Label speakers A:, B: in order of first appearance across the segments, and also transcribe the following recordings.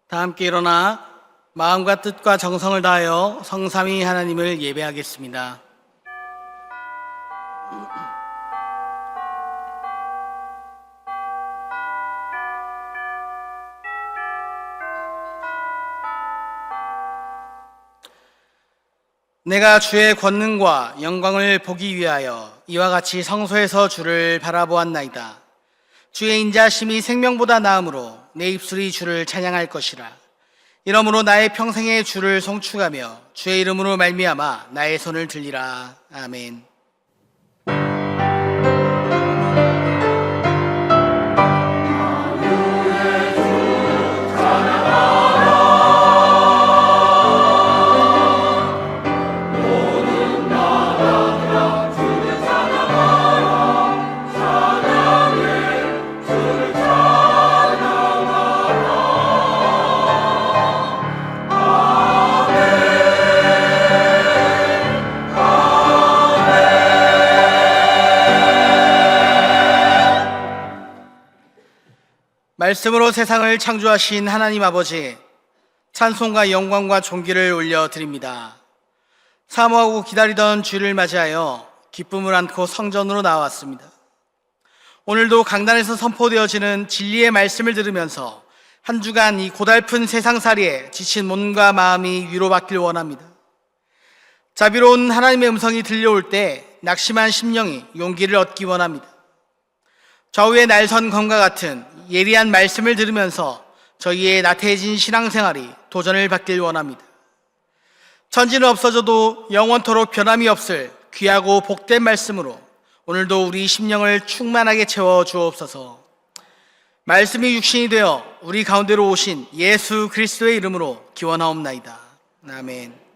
A: 다 함께 일어나 마음과 뜻과 정성을 다하여 성삼위 하나님을 예배하겠습니다. 내가 주의 권능과 영광을 보기 위하여 이와 같이 성소에서 주를 바라보았나이다. 주의 인자심이 생명보다 나음으로 내 입술이 주를 찬양할 것이라. 이러므로 나의 평생에 주를 송축하며 주의 이름으로 말미암아 나의 손을 들리라. 아멘. 말씀으로 세상을 창조하신 하나님 아버지, 찬송과 영광과 존귀를 올려드립니다. 사모하고 기다리던 주를 맞이하여 기쁨을 안고 성전으로 나왔습니다. 오늘도 강단에서 선포되어지는 진리의 말씀을 들으면서 한 주간 이 고달픈 세상살이에 지친 몸과 마음이 위로받길 원합니다. 자비로운 하나님의 음성이 들려올 때 낙심한 심령이 용기를 얻기 원합니다. 좌우의 날선 검과 같은 예리한 말씀을 들으면서 저희의 나태해진 신앙생활이 도전을 받길 원합니다. 천지는 없어져도 영원토록 변함이 없을 귀하고 복된 말씀으로 오늘도 우리 심령을 충만하게 채워 주옵소서. 말씀이 육신이 되어 우리 가운데로 오신 예수 그리스도의 이름으로 기원하옵나이다. 아멘.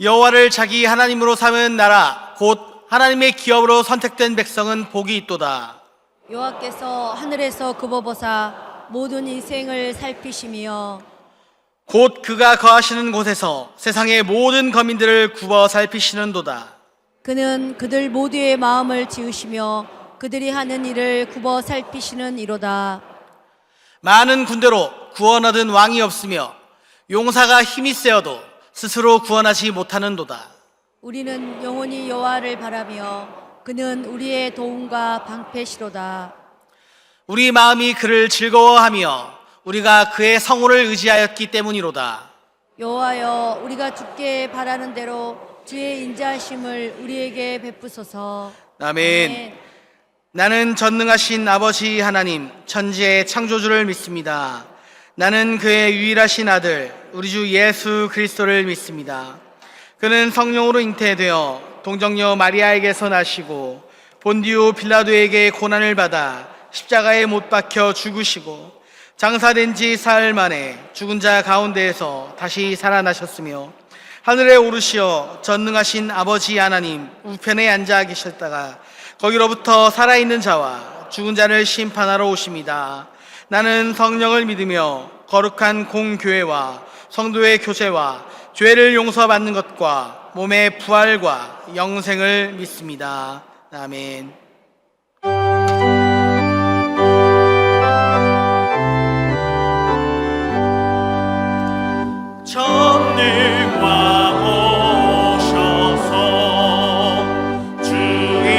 A: 여호와를 자기 하나님으로 삼은 나라 곧 하나님의 기업으로 선택된 백성은 복이 있도다.
B: 여호와께서 하늘에서 굽어보사 모든 인생을 살피시며
A: 곧 그가 거하시는 곳에서 세상의 모든 거민들을 굽어 살피시는도다.
B: 그는 그들 모두의 마음을 지으시며 그들이 하는 일을 굽어 살피시는 이로다.
A: 많은 군대로 구원 얻은 왕이 없으며 용사가 힘이 세어도 스스로 구원하지 못하는도다.
B: 우리는 영원히 여호와를 바라며 그는 우리의 도움과 방패시로다.
A: 우리 마음이 그를 즐거워하며 우리가 그의 성호를 의지하였기 때문이로다.
B: 여호와여, 우리가 주께 바라는 대로 주의 인자하심을 우리에게 베푸소서.
A: 아멘. 나는 전능하신 아버지 하나님 천지의 창조주를 믿습니다. 나는 그의 유일하신 아들 우리 주 예수 그리스도를 믿습니다. 그는 성령으로 잉태되어 동정녀 마리아에게서 나시고 본디오 빌라도에게 고난을 받아 십자가에 못 박혀 죽으시고 장사된 지 사흘 만에 죽은 자 가운데에서 다시 살아나셨으며 하늘에 오르시어 전능하신 아버지 하나님 우편에 앉아 계셨다가 거기로부터 살아있는 자와 죽은 자를 심판하러 오십니다. 나는 성령을 믿으며 거룩한 공교회와 성도의 교제와 죄를 용서받는 것과 몸의 부활과 영생을 믿습니다. 아멘. 전능왕 오셔서 주의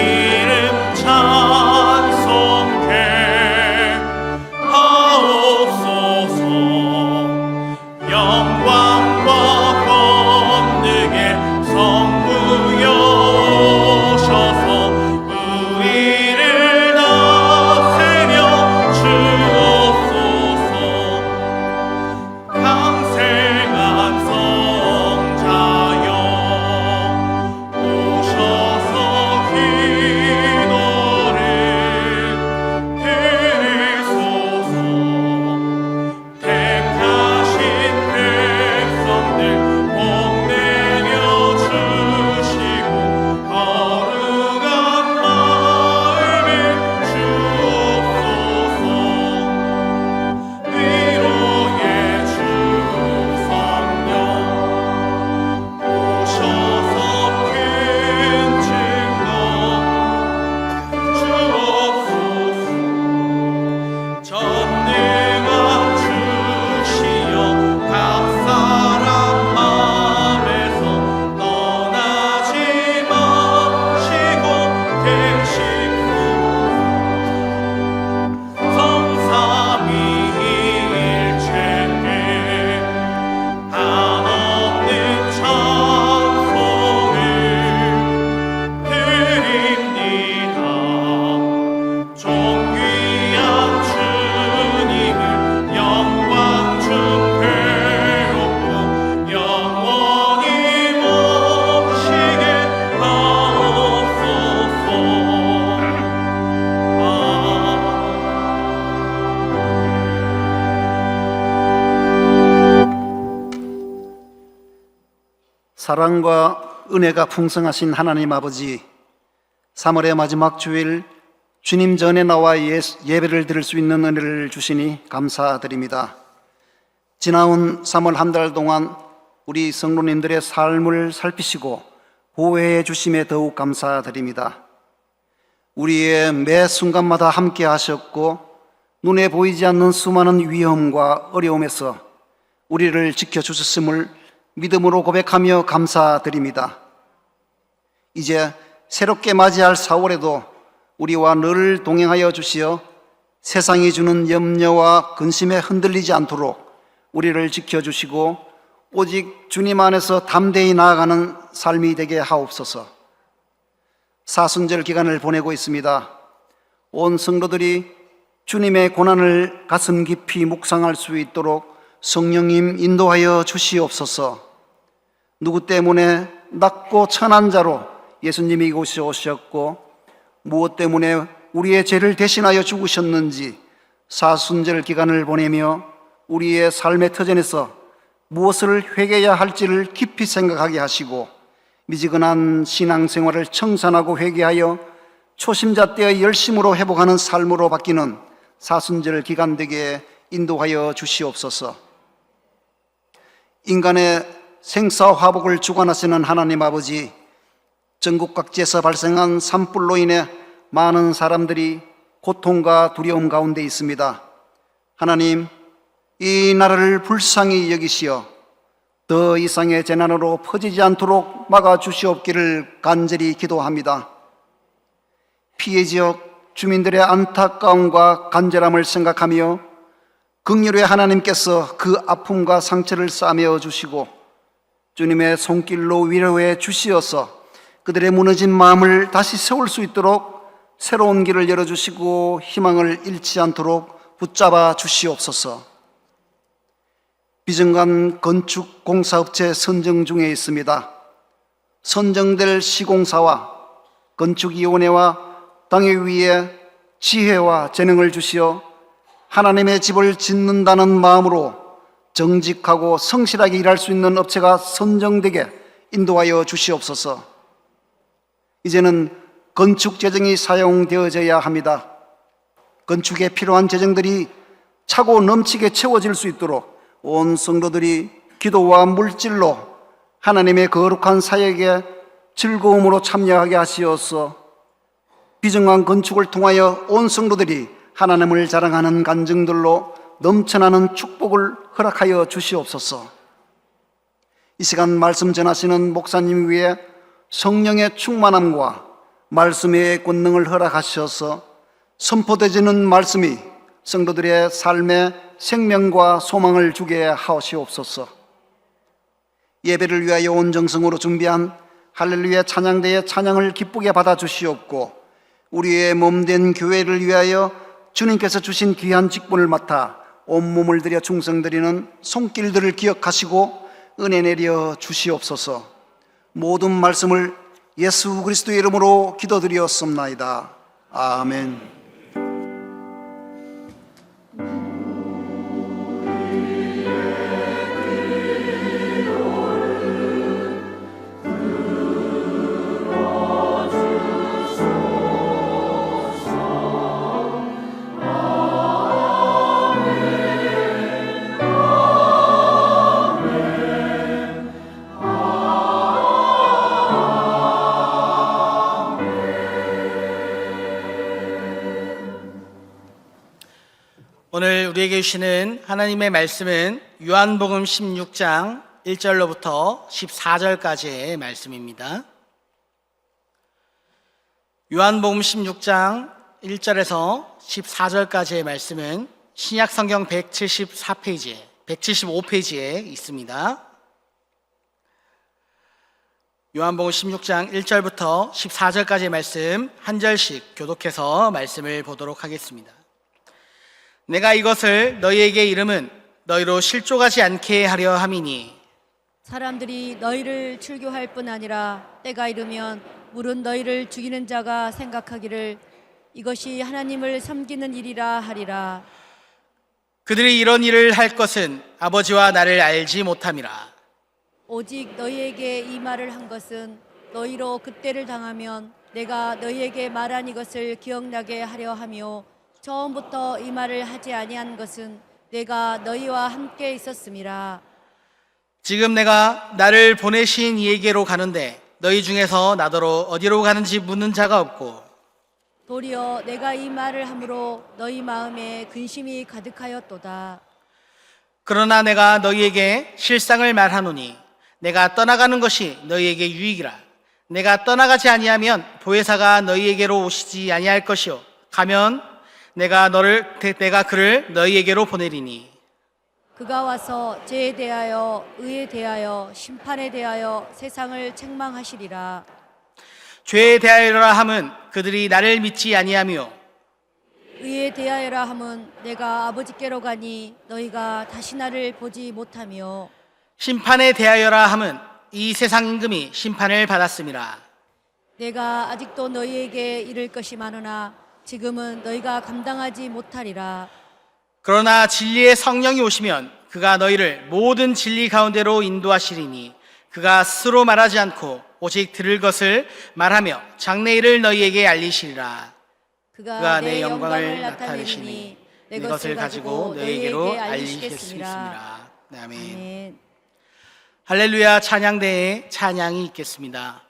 C: 사랑과 은혜가 풍성하신 하나님 아버지, 3월의 마지막 주일 주님 전에 나와 예배를 드릴 수 있는 은혜를 주시니 감사드립니다. 지나온 3월 한 달 동안 우리 성도님들의 삶을 살피시고 보호해 주심에 더욱 감사드립니다. 우리의 매 순간마다 함께 하셨고 눈에 보이지 않는 수많은 위험과 어려움에서 우리를 지켜주셨음을 믿음으로 고백하며 감사드립니다. 이제 새롭게 맞이할 4월에도 우리와 늘 동행하여 주시어 세상이 주는 염려와 근심에 흔들리지 않도록 우리를 지켜주시고 오직 주님 안에서 담대히 나아가는 삶이 되게 하옵소서. 사순절 기간을 보내고 있습니다. 온 성도들이 주님의 고난을 가슴 깊이 묵상할 수 있도록 성령님 인도하여 주시옵소서. 누구 때문에 낮고 천한 자로 예수님이 이곳에 오셨고 무엇 때문에 우리의 죄를 대신하여 죽으셨는지 사순절 기간을 보내며 우리의 삶의 터전에서 무엇을 회개해야 할지를 깊이 생각하게 하시고 미지근한 신앙생활을 청산하고 회개하여 초심자 때의 열심으로 회복하는 삶으로 바뀌는 사순절 기간 되게 인도하여 주시옵소서. 인간의 생사화복을 주관하시는 하나님 아버지, 전국 각지에서 발생한 산불로 인해 많은 사람들이 고통과 두려움 가운데 있습니다. 하나님, 이 나라를 불쌍히 여기시어 더 이상의 재난으로 퍼지지 않도록 막아주시옵기를 간절히 기도합니다. 피해 지역 주민들의 안타까움과 간절함을 생각하며 긍휼의 하나님께서 그 아픔과 상처를 싸매어 주시고 주님의 손길로 위로해 주시어서 그들의 무너진 마음을 다시 세울 수 있도록 새로운 길을 열어주시고 희망을 잃지 않도록 붙잡아 주시옵소서. 비정관 건축 공사업체 선정 중에 있습니다. 선정될 시공사와 건축위원회와 당회위에 지혜와 재능을 주시어 하나님의 집을 짓는다는 마음으로 정직하고 성실하게 일할 수 있는 업체가 선정되게 인도하여 주시옵소서. 이제는 건축 재정이 사용되어져야 합니다. 건축에 필요한 재정들이 차고 넘치게 채워질 수 있도록 온 성도들이 기도와 물질로 하나님의 거룩한 사역에 즐거움으로 참여하게 하시어서 비정한 건축을 통하여 온 성도들이 하나님을 자랑하는 간증들로 넘쳐나는 축복을 허락하여 주시옵소서. 이 시간 말씀 전하시는 목사님 위에 성령의 충만함과 말씀의 권능을 허락하셔서 선포되지는 말씀이 성도들의 삶에 생명과 소망을 주게 하시옵소서. 예배를 위하여 온 정성으로 준비한 할렐루야 찬양대의 찬양을 기쁘게 받아주시옵고 우리의 몸된 교회를 위하여 주님께서 주신 귀한 직분을 맡아 온몸을 들여 충성드리는 손길들을 기억하시고 은혜 내려 주시옵소서. 모든 말씀을 예수 그리스도의 이름으로 기도드리었습나이다. 아멘.
A: 오늘 우리에게 주시는 하나님의 말씀은 요한복음 16장 1절로부터 14절까지의 말씀입니다. 요한복음 16장 1절에서 14절까지의 말씀은 신약성경 175페이지에 있습니다. 요한복음 16장 1절부터 14절까지의 말씀 한 절씩 교독해서 말씀을 보도록 하겠습니다. 내가 이것을 너희에게 이름은 너희로 실족하지 않게 하려 함이니
B: 사람들이 너희를 출교할 뿐 아니라 때가 이르면 물은 너희를 죽이는 자가 생각하기를 이것이 하나님을 섬기는 일이라 하리라.
A: 그들이 이런 일을 할 것은 아버지와 나를 알지 못함이라.
B: 오직 너희에게 이 말을 한 것은 너희로 그때를 당하면 내가 너희에게 말한 이것을 기억나게 하려 하며 처음부터 이 말을 하지 아니한 것은 내가 너희와 함께 있었음이라.
A: 지금 내가 나를 보내신 이에게로 가는데 너희 중에서 나더러 어디로 가는지 묻는 자가 없고
B: 도리어 내가 이 말을 함으로 너희 마음에 근심이 가득하였도다.
A: 그러나 내가 너희에게 실상을 말하노니 내가 떠나가는 것이 너희에게 유익이라. 내가 떠나가지 아니하면 보혜사가 너희에게로 오시지 아니할 것이요 가면 내가 그를 너희에게로 보내리니
B: 그가 와서 죄에 대하여 의에 대하여 심판에 대하여 세상을 책망하시리라.
A: 죄에 대하여라 함은 그들이 나를 믿지 아니하며
B: 의에 대하여라 함은 내가 아버지께로 가니 너희가 다시 나를 보지 못하며
A: 심판에 대하여라 함은 이 세상 임금이 심판을 받았음이라.
B: 내가 아직도 너희에게 이를 것이 많으나 지금은 너희가 감당하지 못하리라.
A: 그러나 진리의 성령이 오시면 그가 너희를 모든 진리 가운데로 인도하시리니 그가 스스로 말하지 않고 오직 들을 것을 말하며 장래일을 너희에게 알리시리라. 그가 내 영광을 나타내시니 내 것을 가지고 너희에게로 알리시겠습니다. 네, 아멘.
B: 아멘.
A: 할렐루야. 찬양대에 찬양이 있겠습니다.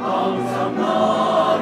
D: 항상 나를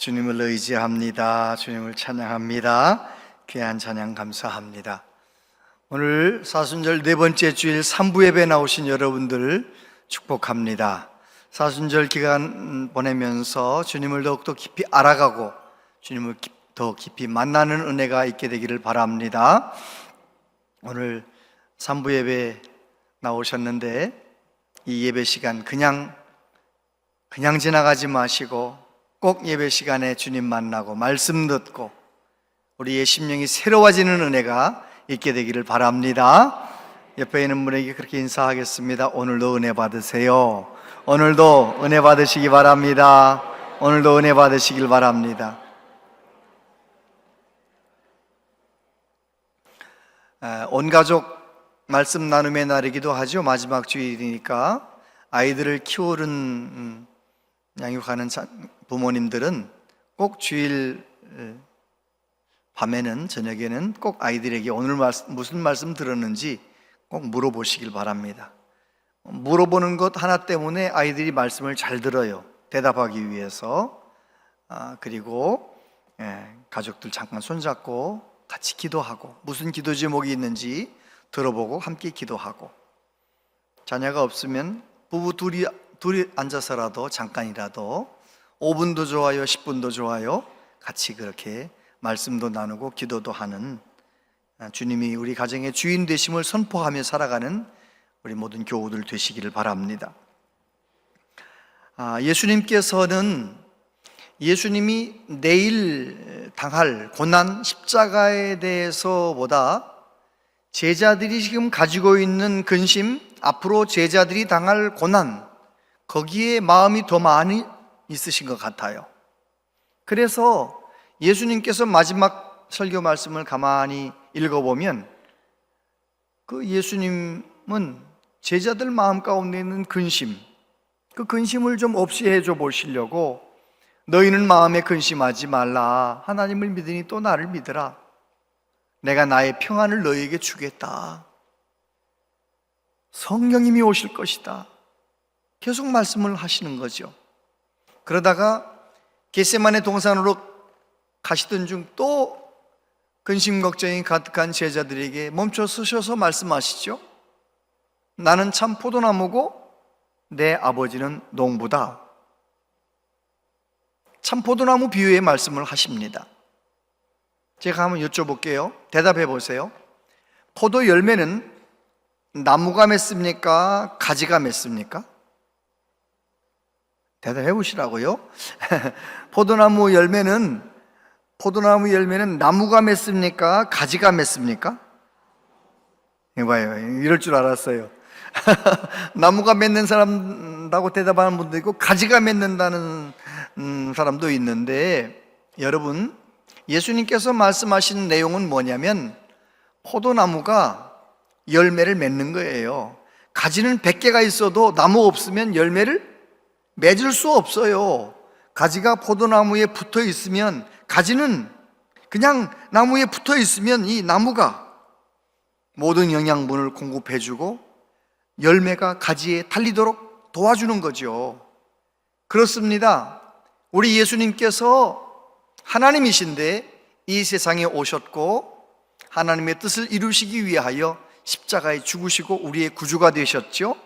D: 주님을 의지합니다. 주님을 찬양합니다. 귀한 찬양 감사합니다. 오늘 사순절 네 번째 주일 3부 예배 나오신 여러분들 축복합니다. 사순절 기간 보내면서 주님을 더욱더 깊이 알아가고 주님을 더 깊이 만나는 은혜가 있게 되기를 바랍니다. 오늘 3부 예배 나오셨는데 이 예배 시간 그냥 지나가지 마시고 꼭 예배 시간에 주님 만나고 말씀 듣고 우리의 심령이 새로워지는 은혜가 있게 되기를 바랍니다. 옆에 있는 분에게 그렇게 인사하겠습니다. 오늘도 은혜 받으세요. 오늘도 은혜 받으시기 바랍니다. 오늘도 은혜 받으시길 바랍니다. 온 가족 말씀 나눔의 날이기도 하죠. 마지막 주일이니까 아이들을 키우는 양육하는 부모님들은 꼭 주일 밤에는 저녁에는 꼭 아이들에게 오늘 무슨 말씀 들었는지 꼭 물어보시길 바랍니다. 물어보는 것 하나 때문에 아이들이 말씀을 잘 들어요. 대답하기 위해서. 그리고 가족들 잠깐 손잡고 같이 기도하고 무슨 기도 제목이 있는지 들어보고 함께 기도하고, 자녀가 없으면 부부 둘이 앉아서라도 잠깐이라도 5분도 좋아요, 10분도 좋아요, 같이 그렇게 말씀도 나누고 기도도 하는, 주님이 우리 가정의 주인 되심을 선포하며 살아가는 우리 모든 교우들 되시기를 바랍니다. 예수님께서는 예수님이 내일 당할 고난 십자가에 대해서보다 제자들이 지금 가지고 있는 근심, 앞으로 제자들이 당할 고난, 거기에 마음이 더 많이 있으신 것 같아요. 그래서 예수님께서 마지막 설교 말씀을 가만히 읽어보면 그 예수님은 제자들 마음 가운데 있는 근심, 그 근심을 좀 없이 해줘 보시려고 너희는 마음에 근심하지 말라. 하나님을 믿으니 또 나를 믿으라. 내가 나의 평안을 너희에게 주겠다. 성령님이 오실 것이다. 계속 말씀을 하시는 거죠. 그러다가 겟세마네 동산으로 가시던 중 또 근심 걱정이 가득한 제자들에게 멈춰 서셔서 말씀하시죠. 나는 참 포도나무고 내 아버지는 농부다. 참 포도나무 비유의 말씀을 하십니다. 제가 한번 여쭤볼게요. 대답해 보세요. 포도 열매는 나무가 맺습니까? 가지가 맺습니까? 대답해 보시라고요. 포도나무 열매는 나무가 맺습니까? 가지가 맺습니까? 이봐요. 이럴 줄 알았어요. 나무가 맺는 사람라고 대답하는 분도 있고 가지가 맺는다는 사람도 있는데, 여러분, 예수님께서 말씀하신 내용은 뭐냐면 포도나무가 열매를 맺는 거예요. 가지는 100개가 있어도 나무 없으면 열매를 맺을 수 없어요. 가지가 포도나무에 붙어 있으면, 가지는 그냥 나무에 붙어 있으면 이 나무가 모든 영양분을 공급해주고 열매가 가지에 달리도록 도와주는 거죠. 그렇습니다. 우리 예수님께서 하나님이신데 이 세상에 오셨고 하나님의 뜻을 이루시기 위하여 십자가에 죽으시고 우리의 구주가 되셨죠.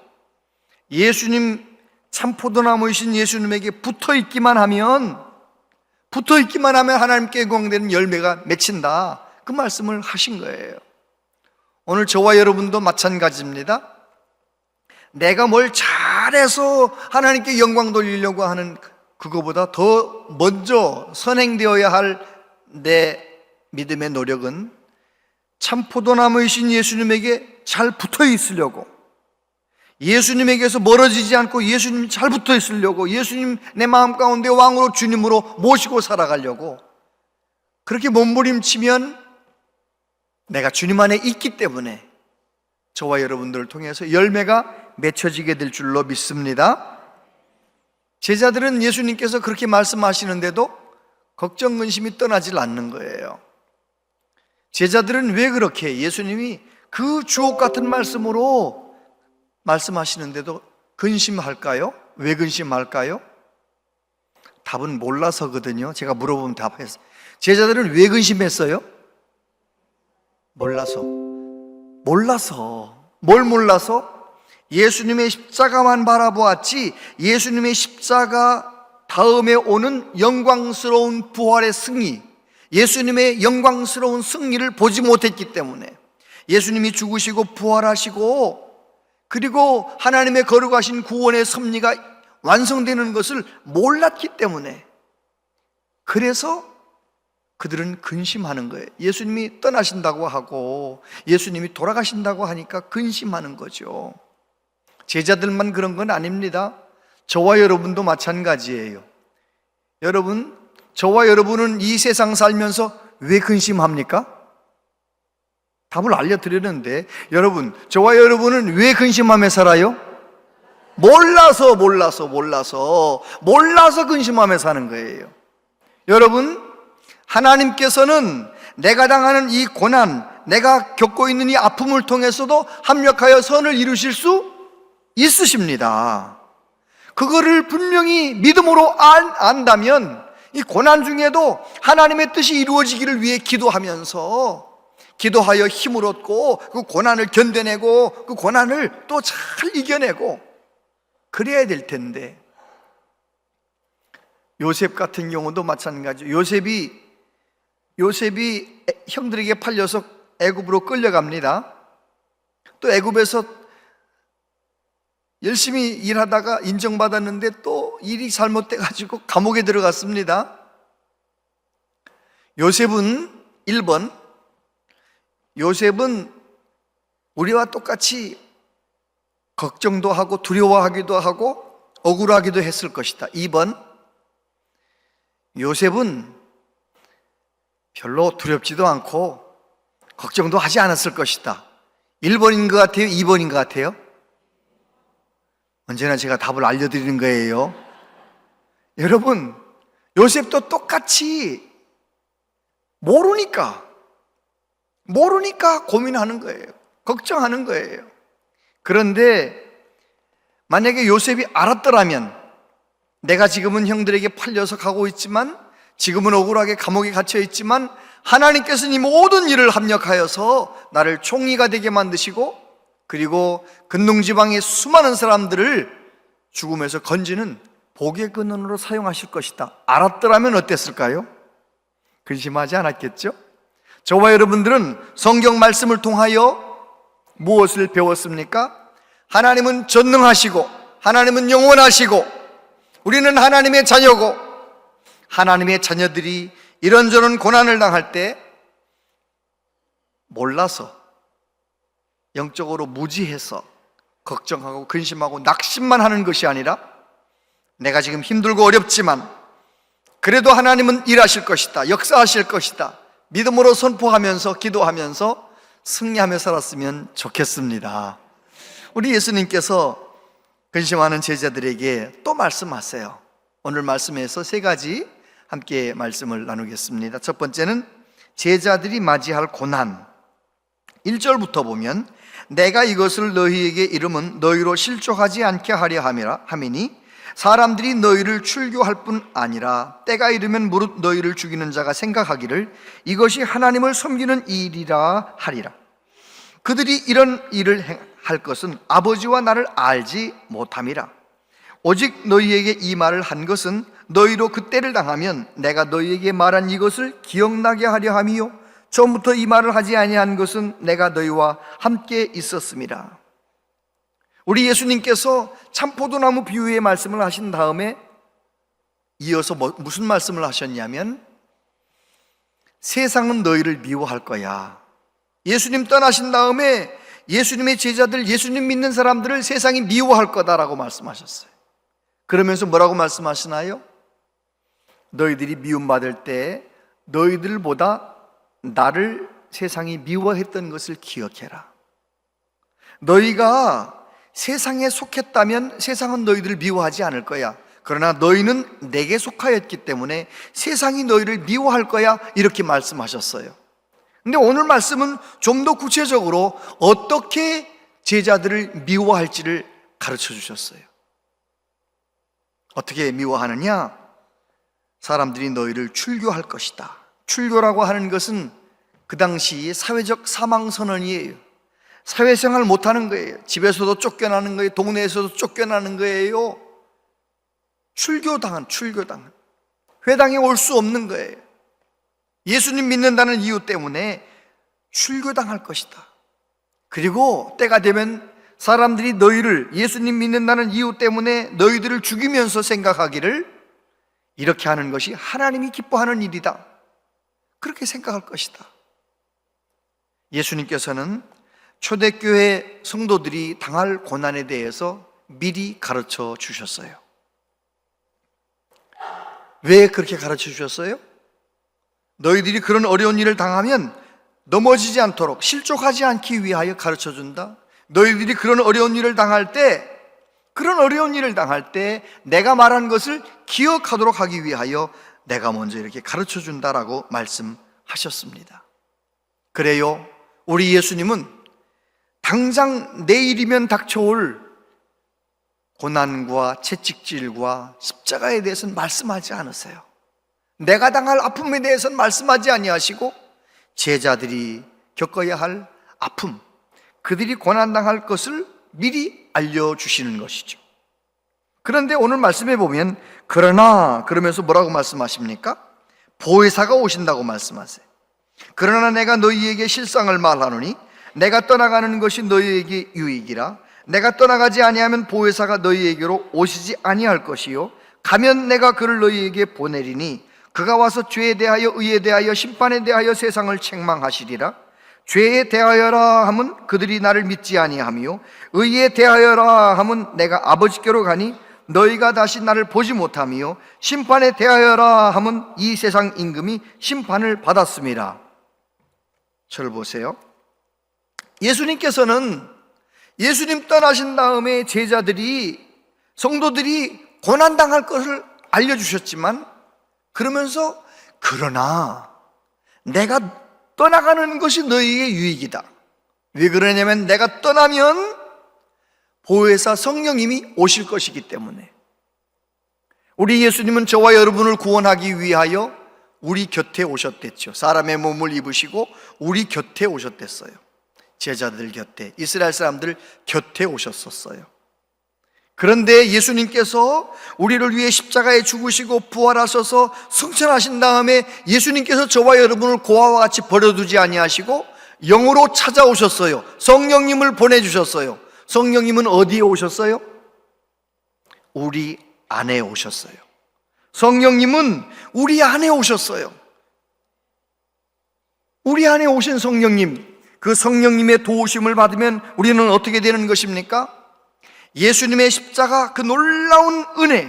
D: 예수님, 참 포도나무이신 예수님에게 붙어있기만 하면 하나님께 영광되는 열매가 맺힌다, 그 말씀을 하신 거예요. 오늘 저와 여러분도 마찬가지입니다. 내가 뭘 잘해서 하나님께 영광 돌리려고 하는 그거보다 더 먼저 선행되어야 할 내 믿음의 노력은 참 포도나무이신 예수님에게 잘 붙어 있으려고, 예수님에게서 멀어지지 않고 예수님 잘 붙어 있으려고, 예수님 내 마음 가운데 왕으로 주님으로 모시고 살아가려고 그렇게 몸부림치면 내가 주님 안에 있기 때문에 저와 여러분들을 통해서 열매가 맺혀지게 될 줄로 믿습니다. 제자들은 예수님께서 그렇게 말씀하시는데도 걱정 근심이 떠나질 않는 거예요. 제자들은 왜 그렇게 예수님이 그 주옥 같은 말씀으로 말씀하시는데도 근심할까요? 왜 근심할까요? 답은 몰라서거든요. 제가 물어보면 답했어요. 제자들은 왜 근심했어요? 몰라서. 뭘 몰라서? 예수님의 십자가만 바라보았지 예수님의 십자가 다음에 오는 영광스러운 부활의 승리, 예수님의 영광스러운 승리를 보지 못했기 때문에, 예수님이 죽으시고 부활하시고 그리고 하나님의 거룩하신 구원의 섭리가 완성되는 것을 몰랐기 때문에, 그래서 그들은 근심하는 거예요. 예수님이 떠나신다고 하고 예수님이 돌아가신다고 하니까 근심하는 거죠. 제자들만 그런 건 아닙니다. 저와 여러분도 마찬가지예요. 여러분, 저와 여러분은 이 세상 살면서 왜 근심합니까? 답을 알려드리는데, 여러분, 저와 여러분은 왜 근심하며 살아요? 몰라서 근심하며 사는 거예요. 여러분, 하나님께서는 내가 당하는 이 고난, 내가 겪고 있는 이 아픔을 통해서도 합력하여 선을 이루실 수 있으십니다. 그거를 분명히 믿음으로 안다면 이 고난 중에도 하나님의 뜻이 이루어지기를 위해 기도하여 힘을 얻고 그 고난을 견뎌내고 그 고난을 또 잘 이겨내고 그래야 될 텐데, 요셉 같은 경우도 마찬가지죠. 요셉이 형들에게 팔려서 애굽으로 끌려갑니다. 또 애굽에서 열심히 일하다가 인정받았는데 또 일이 잘못돼가지고 감옥에 들어갔습니다. 요셉은 1번, 요셉은 우리와 똑같이 걱정도 하고 두려워하기도 하고 억울하기도 했을 것이다. 2번, 요셉은 별로 두렵지도 않고 걱정도 하지 않았을 것이다. 1번인 것 같아요? 2번인 것 같아요? 언제나 제가 답을 알려드리는 거예요. 여러분, 요셉도 똑같이 모르니까 고민하는 거예요. 걱정하는 거예요. 그런데 만약에 요셉이 알았더라면, 내가 지금은 형들에게 팔려서 가고 있지만, 지금은 억울하게 감옥에 갇혀 있지만 하나님께서는 이 모든 일을 합력하여서 나를 총리가 되게 만드시고, 그리고 근동지방의 수많은 사람들을 죽음에서 건지는 복의 근원으로 사용하실 것이다. 알았더라면 어땠을까요? 근심하지 않았겠죠? 저와 여러분들은 성경 말씀을 통하여 무엇을 배웠습니까? 하나님은 전능하시고 하나님은 영원하시고 우리는 하나님의 자녀고, 하나님의 자녀들이 이런저런 고난을 당할 때 몰라서, 영적으로 무지해서 걱정하고 근심하고 낙심만 하는 것이 아니라, 내가 지금 힘들고 어렵지만 그래도 하나님은 일하실 것이다, 역사하실 것이다, 믿음으로 선포하면서 기도하면서 승리하며 살았으면 좋겠습니다. 우리 예수님께서 근심하는 제자들에게 또 말씀하세요. 오늘 말씀에서 3가지 함께 말씀을 나누겠습니다. 첫 번째는 제자들이 맞이할 고난. 1절부터 보면, 내가 이것을 너희에게 이름은 너희로 실족하지 않게 하려 함이니 사람들이 너희를 출교할 뿐 아니라 때가 이르면 무릇 너희를 죽이는 자가 생각하기를 이것이 하나님을 섬기는 일이라 하리라. 그들이 이런 일을 할 것은 아버지와 나를 알지 못함이라. 오직 너희에게 이 말을 한 것은 너희로 그때를 당하면 내가 너희에게 말한 이것을 기억나게 하려 함이요 처음부터 이 말을 하지 아니한 것은 내가 너희와 함께 있었음이라. 우리 예수님께서 참포도나무 비유의 말씀을 하신 다음에 이어서 무슨 말씀을 하셨냐면, 세상은 너희를 미워할 거야. 예수님 떠나신 다음에 예수님의 제자들, 예수님 믿는 사람들을 세상이 미워할 거다라고 말씀하셨어요. 그러면서 뭐라고 말씀하시나요? 너희들이 미움받을 때 너희들보다 나를 세상이 미워했던 것을 기억해라. 너희가 세상에 속했다면 세상은 너희들을 미워하지 않을 거야. 그러나 너희는 내게 속하였기 때문에 세상이 너희를 미워할 거야, 이렇게 말씀하셨어요. 근데 오늘 말씀은 좀 더 구체적으로 어떻게 제자들을 미워할지를 가르쳐 주셨어요. 어떻게 미워하느냐? 사람들이 너희를 출교할 것이다. 출교라고 하는 것은 그 당시 사회적 사망선언이에요. 사회생활 못하는 거예요. 집에서도 쫓겨나는 거예요. 동네에서도 쫓겨나는 거예요. 출교당한 회당에 올 수 없는 거예요. 예수님 믿는다는 이유 때문에 출교당할 것이다. 그리고 때가 되면 사람들이 너희를 예수님 믿는다는 이유 때문에 너희들을 죽이면서 생각하기를 이렇게 하는 것이 하나님이 기뻐하는 일이다. 그렇게 생각할 것이다. 예수님께서는 초대교회 성도들이 당할 고난에 대해서 미리 가르쳐 주셨어요. 왜 그렇게 가르쳐 주셨어요? 너희들이 그런 어려운 일을 당하면 넘어지지 않도록 실족하지 않기 위하여 가르쳐 준다. 너희들이 그런 어려운 일을 당할 때 내가 말한 것을 기억하도록 하기 위하여 내가 먼저 이렇게 가르쳐 준다라고 말씀하셨습니다. 그래요, 우리 예수님은 당장 내일이면 닥쳐올 고난과 채찍질과 십자가에 대해서는 말씀하지 않으세요. 내가 당할 아픔에 대해서는 말씀하지 아니하시고 제자들이 겪어야 할 아픔, 그들이 고난당할 것을 미리 알려주시는 것이죠. 그런데 오늘 말씀해 보면 그러나 그러면서 뭐라고 말씀하십니까? 보혜사가 오신다고 말씀하세요. 그러나 내가 너희에게 실상을 말하노니 내가 떠나가는 것이 너희에게 유익이라. 내가 떠나가지 아니하면 보혜사가 너희에게로 오시지 아니할 것이요 가면 내가 그를 너희에게 보내리니 그가 와서 죄에 대하여 의에 대하여 심판에 대하여 세상을 책망하시리라. 죄에 대하여라 함은 그들이 나를 믿지 아니하며 의에 대하여라 함은 내가 아버지께로 가니 너희가 다시 나를 보지 못하며 심판에 대하여라 함은 이 세상 임금이 심판을 받았음이라. 저를 보세요. 예수님께서는 예수님 떠나신 다음에 제자들이 성도들이 고난당할 것을 알려주셨지만 그러면서 그러나 내가 떠나가는 것이 너희의 유익이다. 왜 그러냐면 내가 떠나면 보혜사 성령님이 오실 것이기 때문에. 우리 예수님은 저와 여러분을 구원하기 위하여 우리 곁에 오셨댔죠. 사람의 몸을 입으시고 우리 곁에 오셨댔어요. 제자들 곁에, 이스라엘 사람들 곁에 오셨었어요. 그런데 예수님께서 우리를 위해 십자가에 죽으시고 부활하셔서 승천하신 다음에 예수님께서 저와 여러분을 고아와 같이 버려두지 아니하시고 영으로 찾아오셨어요. 성령님을 보내주셨어요. 성령님은 어디에 오셨어요? 우리 안에 오셨어요. 성령님은 우리 안에 오셨어요. 우리 안에 오신 성령님, 그 성령님의 도우심을 받으면 우리는 어떻게 되는 것입니까? 예수님의 십자가, 그 놀라운 은혜,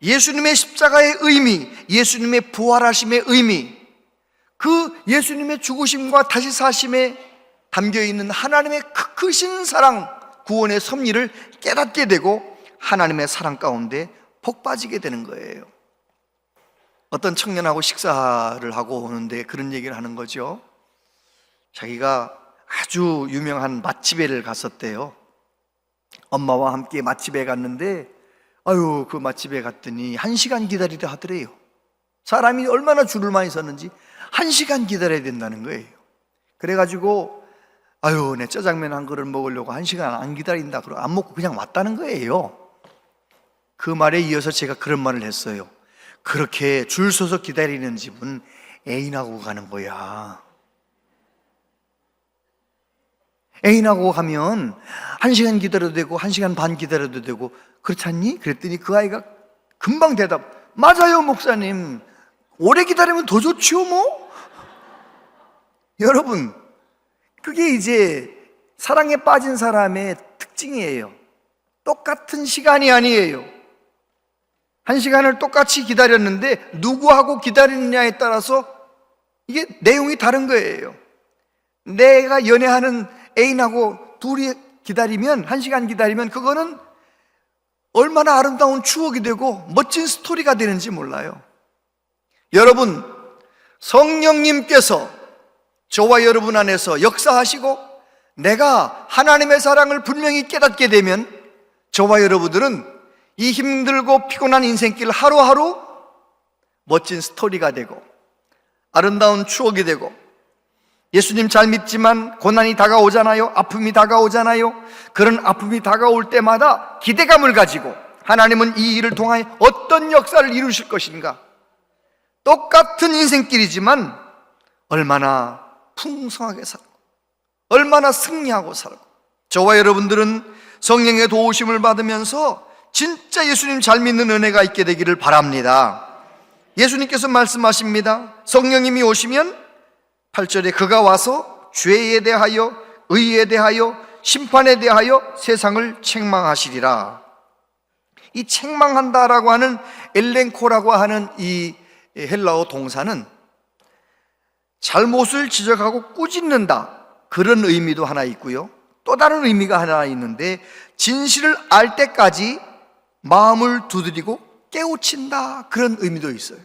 D: 예수님의 십자가의 의미, 예수님의 부활하심의 의미, 그 예수님의 죽으심과 다시 사심에 담겨있는 하나님의 크신 사랑, 구원의 섭리를 깨닫게 되고 하나님의 사랑 가운데 복 빠지게 되는 거예요. 어떤 청년하고 식사를 하고 오는데 그런 얘기를 하는 거죠. 자기가 아주 유명한 맛집에를 갔었대요. 엄마와 함께 맛집에 갔는데 그 맛집에 갔더니 1시간 기다리려 하더래요. 사람이 얼마나 줄을 많이 섰는지 1시간 기다려야 된다는 거예요. 그래가지고 내 짜장면 한 그릇 먹으려고 1시간 안 기다린다 그러고 안 먹고 그냥 왔다는 거예요. 그 말에 이어서 제가 그런 말을 했어요. 그렇게 줄 서서 기다리는 집은 애인하고 가는 거야. 애인하고 가면 1시간 기다려도 되고 1시간 반 기다려도 되고 그렇지 않니? 그랬더니 그 아이가 금방 대답, 맞아요 목사님, 오래 기다리면 더 좋지요 뭐. 여러분, 그게 이제 사랑에 빠진 사람의 특징이에요. 똑같은 시간이 아니에요. 1시간을 똑같이 기다렸는데 누구하고 기다리느냐에 따라서 이게 내용이 다른 거예요. 내가 연애하는 애인하고 둘이 기다리면 1시간 기다리면 그거는 얼마나 아름다운 추억이 되고 멋진 스토리가 되는지 몰라요. 여러분, 성령님께서 저와 여러분 안에서 역사하시고 내가 하나님의 사랑을 분명히 깨닫게 되면 저와 여러분들은 이 힘들고 피곤한 인생길 하루하루 멋진 스토리가 되고 아름다운 추억이 되고, 예수님 잘 믿지만 고난이 다가오잖아요. 아픔이 다가오잖아요. 그런 아픔이 다가올 때마다 기대감을 가지고 하나님은 이 일을 통하여 어떤 역사를 이루실 것인가, 똑같은 인생길이지만 얼마나 풍성하게 살고 얼마나 승리하고 살고, 저와 여러분들은 성령의 도우심을 받으면서 진짜 예수님 잘 믿는 은혜가 있게 되기를 바랍니다. 예수님께서 말씀하십니다. 성령님이 오시면 8절에 그가 와서 죄에 대하여 의에 대하여 심판에 대하여 세상을 책망하시리라. 이 책망한다라고 하는 엘렌코라고 하는 이 헬라어 동사는 잘못을 지적하고 꾸짖는다, 그런 의미도 하나 있고요, 또 다른 의미가 하나 있는데, 진실을 알 때까지 마음을 두드리고 깨우친다, 그런 의미도 있어요.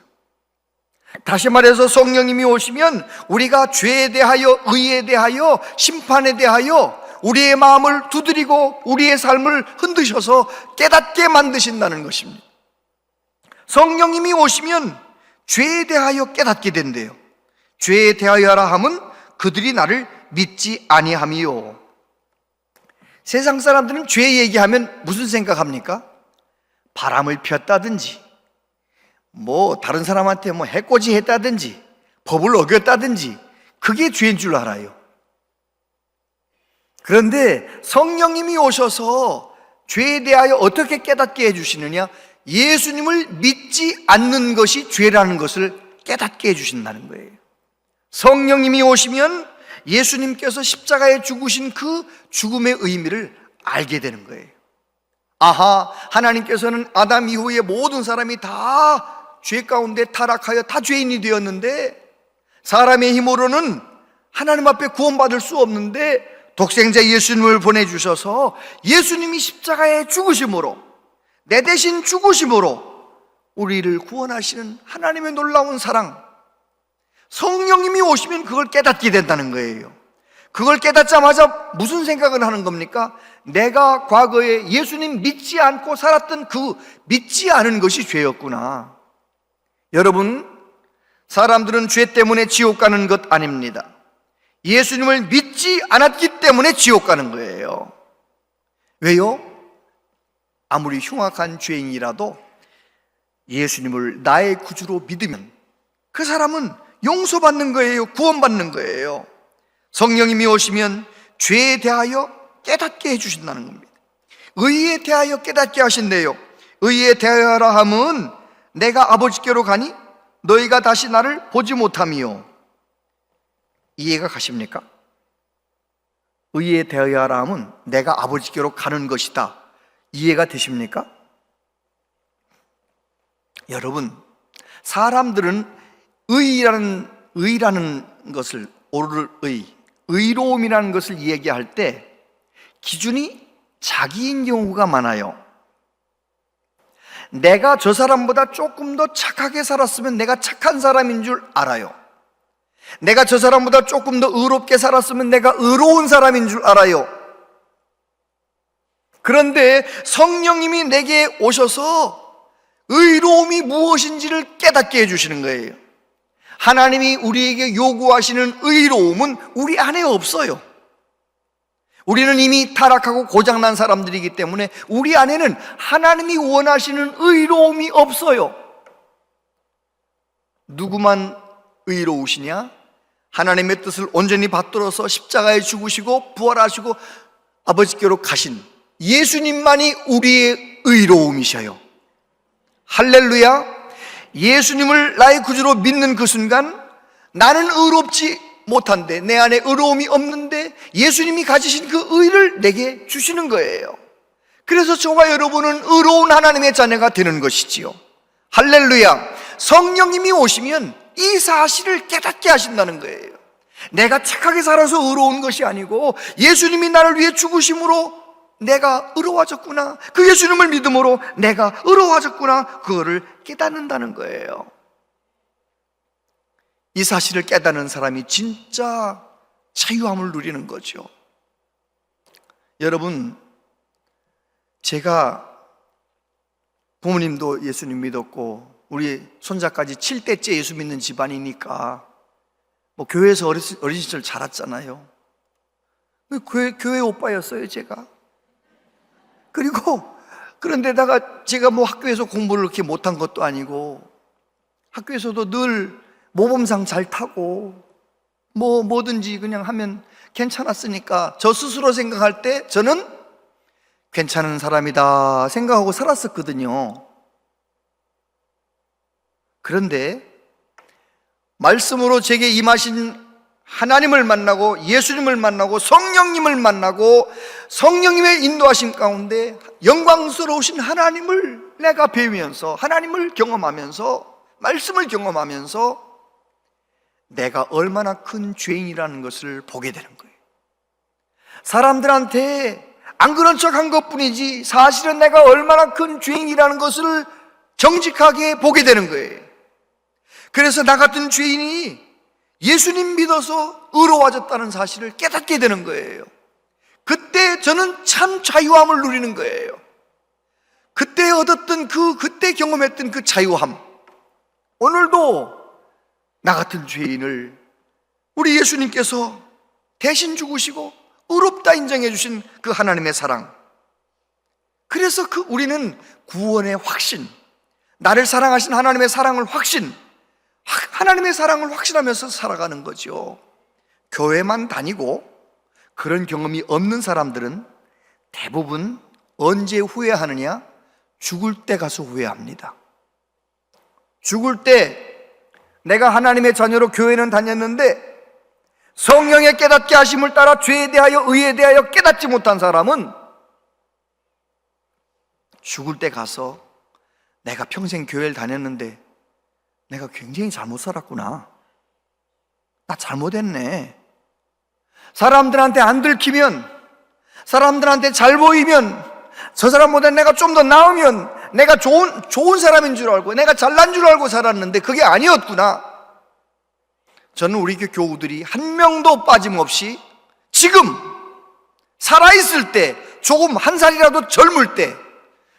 D: 다시 말해서 성령님이 오시면 우리가 죄에 대하여 의에 대하여 심판에 대하여 우리의 마음을 두드리고 우리의 삶을 흔드셔서 깨닫게 만드신다는 것입니다. 성령님이 오시면 죄에 대하여 깨닫게 된대요. 죄에 대하여라 함은 그들이 나를 믿지 아니함이요. 세상 사람들은 죄 얘기하면 무슨 생각합니까? 바람을 피웠다든지, 다른 사람한테 해코지 했다든지, 법을 어겼다든지, 그게 죄인 줄 알아요. 그런데 성령님이 오셔서 죄에 대하여 어떻게 깨닫게 해주시느냐? 예수님을 믿지 않는 것이 죄라는 것을 깨닫게 해주신다는 거예요. 성령님이 오시면 예수님께서 십자가에 죽으신 그 죽음의 의미를 알게 되는 거예요. 아하, 하나님께서는 아담 이후에 모든 사람이 다 죄 가운데 타락하여 다 죄인이 되었는데, 사람의 힘으로는 하나님 앞에 구원받을 수 없는데 독생자 예수님을 보내주셔서 예수님이 십자가에 죽으심으로, 내 대신 죽으심으로 우리를 구원하시는 하나님의 놀라운 사랑, 성령님이 오시면 그걸 깨닫게 된다는 거예요. 그걸 깨닫자마자 무슨 생각을 하는 겁니까? 내가 과거에 예수님 믿지 않고 살았던 그 믿지 않은 것이 죄였구나. 여러분, 사람들은 죄 때문에 지옥 가는 것 아닙니다. 예수님을 믿지 않았기 때문에 지옥 가는 거예요. 왜요? 아무리 흉악한 죄인이라도 예수님을 나의 구주로 믿으면 그 사람은 용서받는 거예요. 구원받는 거예요. 성령님이 오시면 죄에 대하여 깨닫게 해주신다는 겁니다. 의에 대하여 깨닫게 하신대요. 의에 대하여라 함은 내가 아버지께로 가니 너희가 다시 나를 보지 못함이요. 이해가 가십니까? 의에 대하여라 함은 내가 아버지께로 가는 것이다. 이해가 되십니까? 여러분, 사람들은 의라는 것을, 옳을 의로움이라는 것을 얘기할 때 기준이 자기인 경우가 많아요. 내가 저 사람보다 조금 더 착하게 살았으면 내가 착한 사람인 줄 알아요. 내가 저 사람보다 조금 더 의롭게 살았으면 내가 의로운 사람인 줄 알아요. 그런데 성령님이 내게 오셔서 의로움이 무엇인지를 깨닫게 해주시는 거예요. 하나님이 우리에게 요구하시는 의로움은 우리 안에 없어요. 우리는 이미 타락하고 고장난 사람들이기 때문에 우리 안에는 하나님이 원하시는 의로움이 없어요. 누구만 의로우시냐? 하나님의 뜻을 온전히 받들어서 십자가에 죽으시고 부활하시고 아버지께로 가신 예수님만이 우리의 의로움이셔요. 할렐루야. 예수님을 나의 구주로 믿는 그 순간 나는 의롭지 못한데, 내 안에 의로움이 없는데 예수님이 가지신 그 의를 내게 주시는 거예요. 그래서 저와 여러분은 의로운 하나님의 자녀가 되는 것이지요. 할렐루야. 성령님이 오시면 이 사실을 깨닫게 하신다는 거예요. 내가 착하게 살아서 의로운 것이 아니고 예수님이 나를 위해 죽으심으로 내가 의로워졌구나, 그 예수님을 믿음으로 내가 의로워졌구나, 그거를 깨닫는다는 거예요. 이 사실을 깨닫는 사람이 진짜 자유함을 누리는 거죠. 여러분, 제가 부모님도 예수님 믿었고 우리 손자까지 7대째 예수 믿는 집안이니까 뭐 교회에서 어린 시절 자랐잖아요. 교회 오빠였어요, 제가. 그리고 그런데다가 제가 뭐 학교에서 공부를 그렇게 못한 것도 아니고 학교에서도 늘 모범상 잘 타고 뭐든지 그냥 하면 괜찮았으니까 저 스스로 생각할 때 저는 괜찮은 사람이다 생각하고 살았었거든요. 그런데 말씀으로 제게 임하신 하나님을 만나고 예수님을 만나고 성령님을 만나고 성령님의 인도하심 가운데 영광스러우신 하나님을 내가 배우면서 하나님을 경험하면서 말씀을 경험하면서 내가 얼마나 큰 죄인이라는 것을 보게 되는 거예요. 사람들한테 안 그런 척 한 것뿐이지 사실은 내가 얼마나 큰 죄인이라는 것을 정직하게 보게 되는 거예요. 그래서 나 같은 죄인이 예수님 믿어서 의로워졌다는 사실을 깨닫게 되는 거예요. 그때 저는 참 자유함을 누리는 거예요. 그때 얻었던 그때 경험했던 그 자유함, 오늘도 나 같은 죄인을 우리 예수님께서 대신 죽으시고 의롭다 인정해 주신 그 하나님의 사랑, 그래서 우리는 구원의 확신, 나를 사랑하신 하나님의 사랑을 하나님의 사랑을 확신하면서 살아가는 거죠. 교회만 다니고 그런 경험이 없는 사람들은 대부분 언제 후회하느냐? 죽을 때 가서 후회합니다. 죽을 때 내가 하나님의 자녀로 교회는 다녔는데 성령의 깨닫게 하심을 따라 죄에 대하여 의에 대하여 깨닫지 못한 사람은 죽을 때 가서 내가 평생 교회를 다녔는데 내가 굉장히 잘못 살았구나, 나 잘못했네, 사람들한테 안 들키면, 사람들한테 잘 보이면, 저 사람보다 내가 좀 더 나으면 내가 좋은 사람인 줄 알고 내가 잘난 줄 알고 살았는데 그게 아니었구나. 저는 우리 교우들이 한 명도 빠짐없이 지금 살아있을 때, 조금 한 살이라도 젊을 때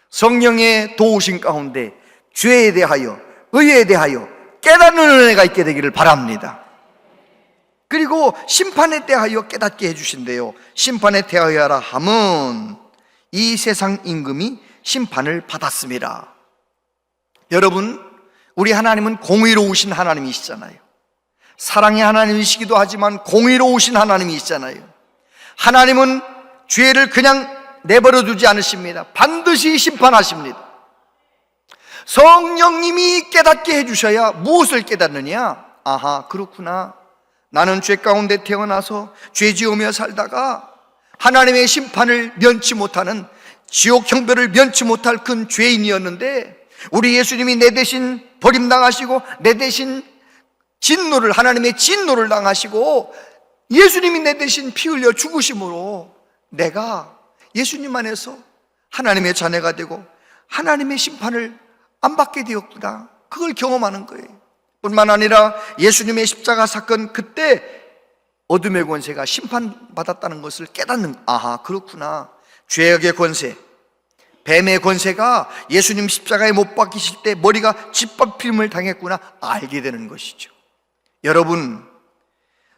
D: 성령의 도우심 가운데 죄에 대하여 의에 대하여 깨닫는 은혜가 있게 되기를 바랍니다. 그리고 심판에 대하여 깨닫게 해주신대요. 심판에 대하여라 함은 이 세상 임금이 심판을 받았습니다. 여러분, 우리 하나님은 공의로우신 하나님이시잖아요. 사랑의 하나님이시기도 하지만 공의로우신 하나님이시잖아요. 하나님은 죄를 그냥 내버려 두지 않으십니다. 반드시 심판하십니다. 성령님이 깨닫게 해주셔야 무엇을 깨닫느냐? 아하, 그렇구나, 나는 죄 가운데 태어나서 죄 지으며 살다가 하나님의 심판을 면치 못하는, 지옥 형벌을 면치 못할 큰 죄인이었는데 우리 예수님이 내 대신 버림당하시고 내 대신 진노를, 하나님의 진노를 당하시고 예수님이 내 대신 피 흘려 죽으심으로 내가 예수님 안에서 하나님의 자녀가 되고 하나님의 심판을 안 받게 되었구나, 그걸 경험하는 거예요. 뿐만 아니라 예수님의 십자가 사건, 그때 어둠의 권세가 심판받았다는 것을 깨닫는, 아하, 그렇구나, 죄악의 권세, 뱀의 권세가 예수님 십자가에 못 박히실 때 머리가 짓밟힘을 당했구나 알게 되는 것이죠. 여러분,